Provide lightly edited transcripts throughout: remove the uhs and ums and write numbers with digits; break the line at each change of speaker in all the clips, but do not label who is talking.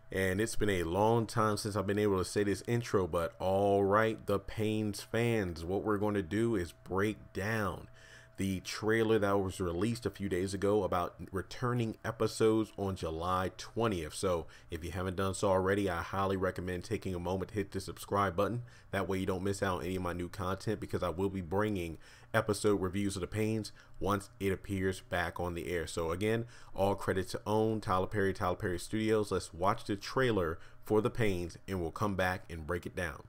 And it's been a long time since I've been able to say this intro, but all right, the Paynes fans, what we're going to do is break down the trailer that was released a few days ago about returning episodes on July 20th. So if you haven't done so already, I highly recommend taking a moment to hit the subscribe button. That way you don't miss out on any of my new content, because I will be bringing episode reviews of the Paynes once it appears back on the air. So again, all credit to OWN, Tyler Perry Studios. Let's watch the trailer for the Paynes and we'll come back and break it down.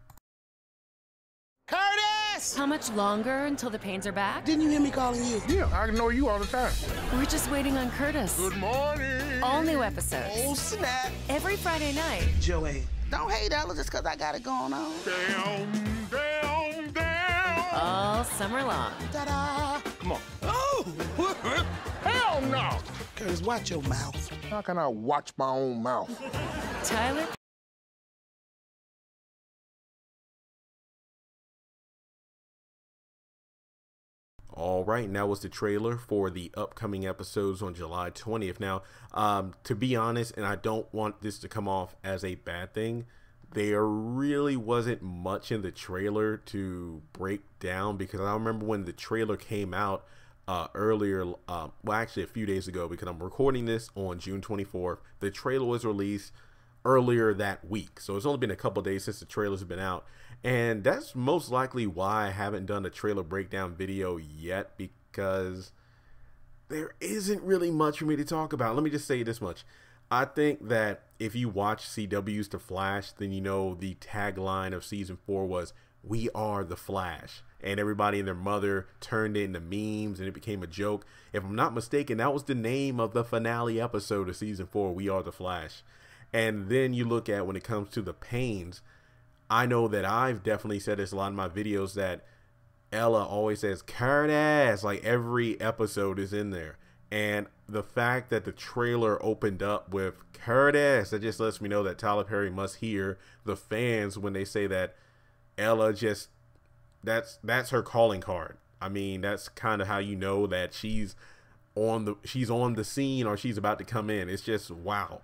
Curtis!
How much longer until the Paynes are back?
Didn't you hear me calling you?
Yeah, I know you all the time.
We're just waiting on Curtis.
Good morning.
All new episodes.
Oh, snap.
Every Friday night.
Joey, don't hate Ella just because I got it going on.
Down.
All summer long.
Ta-da!
Come on.
Oh!
Hell no.
Curtis, watch your mouth.
How can I watch my own mouth?
Tyler.
All right, and that was the trailer for the upcoming episodes on July 20th. Now, to be honest, and I don't want this to come off as a bad thing, there really wasn't much in the trailer to break down, because I remember when the trailer came out earlier, well, actually a few days ago, because I'm recording this on June 24th. The trailer was released earlier that week, so it's only been a couple days since the trailers have been out, and that's most likely why I haven't done a trailer breakdown video yet, because there isn't really much for me to talk about. Let me just say this much. I think that if you watch CW's The Flash, then you know the tagline of season 4 was "We are the Flash," and everybody and their mother turned it into memes and it became a joke. If I'm not mistaken, that was the name of the finale episode of season 4, "We Are the Flash." And then you look at when it comes to the Paynes, I know that I've definitely said this a lot in my videos, that Ella always says Curtis, like every episode is in there. And the fact that the trailer opened up with Curtis, that just lets me know that Tyler Perry must hear the fans when they say that Ella just, that's her calling card. I mean, that's kind of how you know that she's on the scene, or she's about to come in. It's just wow.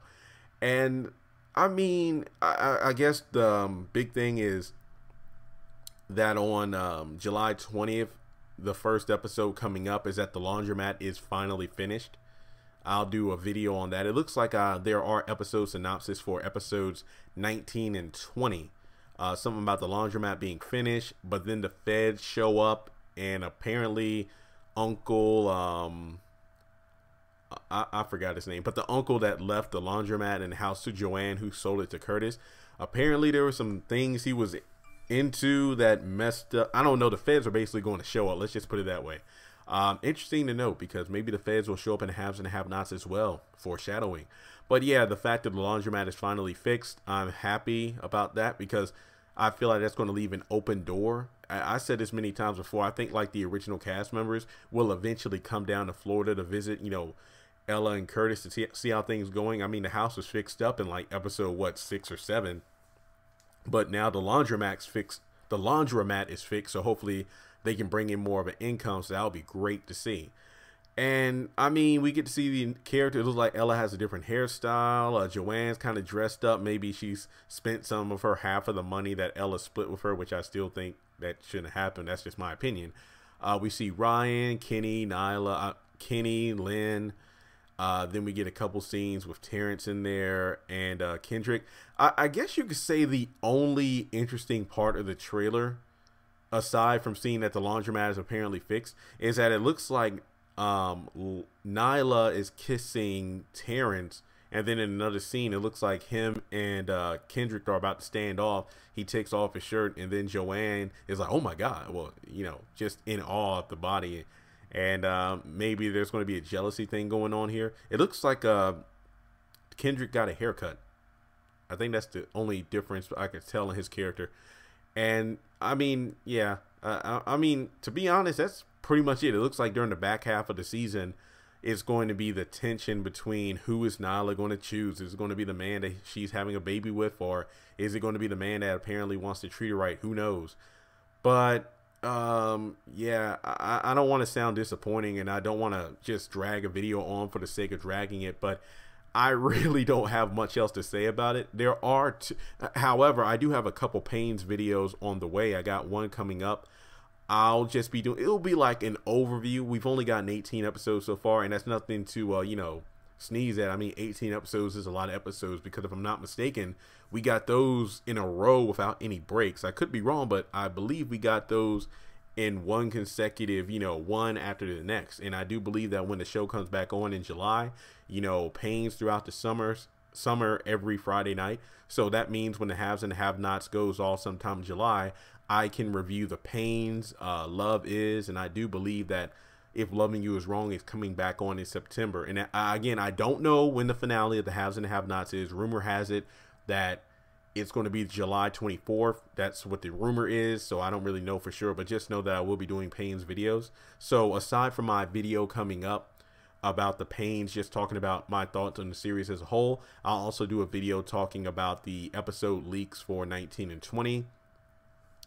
And I mean, I guess the big thing is that on July 20th, the first episode coming up is that the laundromat is finally finished. I'll do a video on that. It looks like there are episode synopsis for episodes 19 and 20. Something about the laundromat being finished, but then the feds show up, and apparently Uncle, I forgot his name, but the uncle that left the laundromat and house to Joanne, who sold it to Curtis, apparently there were some things he was into that messed up. I don't know. The feds are basically going to show up. Let's just put it that way. Interesting to note, because maybe the feds will show up in the haves and have-nots as well. Foreshadowing. But yeah, the fact that the laundromat is finally fixed, I'm happy about that, because I feel like that's going to leave an open door. I said this many times before. I think like the original cast members will eventually come down to Florida to visit, you know, Ella and Curtis, to see how things going. I mean, the house was fixed up in like episode 6 or 7. But now the laundromat's fixed. The laundromat is fixed, so hopefully they can bring in more of an income. So that'll be great to see. And I mean, we get to see the character. It looks like Ella has a different hairstyle. Joanne's kind of dressed up. Maybe she's spent some of her half of the money that Ella split with her, which I still think that shouldn't happen. That's just my opinion. We see Ryan, Kenny, Nyla, Kenny, Lynn. Then we get a couple scenes with Terrence in there and Kendrick. I guess you could say the only interesting part of the trailer, aside from seeing that the laundromat is apparently fixed, is that it looks like Nyla is kissing Terrence, and then in another scene it looks like him and Kendrick are about to stand off. He takes off his shirt, and then Joanne is like, oh my god, well, you know, just in awe of the body. And maybe there's going to be a jealousy thing going on here. It looks like Kendrick got a haircut. I think that's the only difference I could tell in his character. And I mean, yeah, I mean, to be honest, that's pretty much it. It looks like during the back half of the season, it's going to be the tension between who is Nyla going to choose. Is it going to be the man that she's having a baby with, or is it going to be the man that apparently wants to treat her right? Who knows? But yeah, I don't want to sound disappointing, and I don't want to just drag a video on for the sake of dragging it, but I really don't have much else to say about it. However, I do have a couple Paynes videos on the way. I got one coming up. I'll just be doing, it'll be like an overview. We've only gotten 18 episodes so far, and that's nothing to, sneeze at. I mean, 18 episodes is a lot of episodes because if I'm not mistaken, we got those in a row without any breaks. I could be wrong, but I believe we got those in one consecutive, one after the next. And I do believe that when the show comes back on in July, Paynes throughout the summer every Friday night. So that means when the haves and the have-nots goes all sometime in July, I can review the Paynes, Love Is, and I do believe that If Loving You Is Wrong is coming back on in September. And again, I don't know when the finale of the haves and the have-nots is. Rumor has it that it's going to be July 24th. That's what the rumor is. So I don't really know for sure, but just know that I will be doing Paynes videos. So aside from my video coming up about the Paynes, just talking about my thoughts on the series as a whole, I'll also do a video talking about the episode leaks for 19 and 20.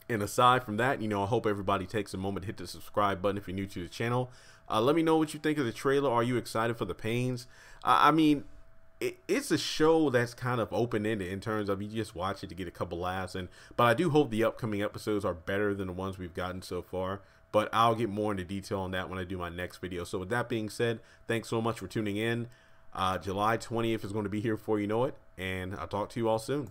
And aside from that, I hope everybody takes a moment to hit the subscribe button if you're new to the channel. Let me know what you think of the trailer. Are you excited for the Paynes? I mean, it's a show that's kind of open-ended in terms of you just watch it to get a couple laughs. But I do hope the upcoming episodes are better than the ones we've gotten so far. But I'll get more into detail on that when I do my next video. So with that being said, thanks so much for tuning in. July 20th is going to be here before you know it. And I'll talk to you all soon.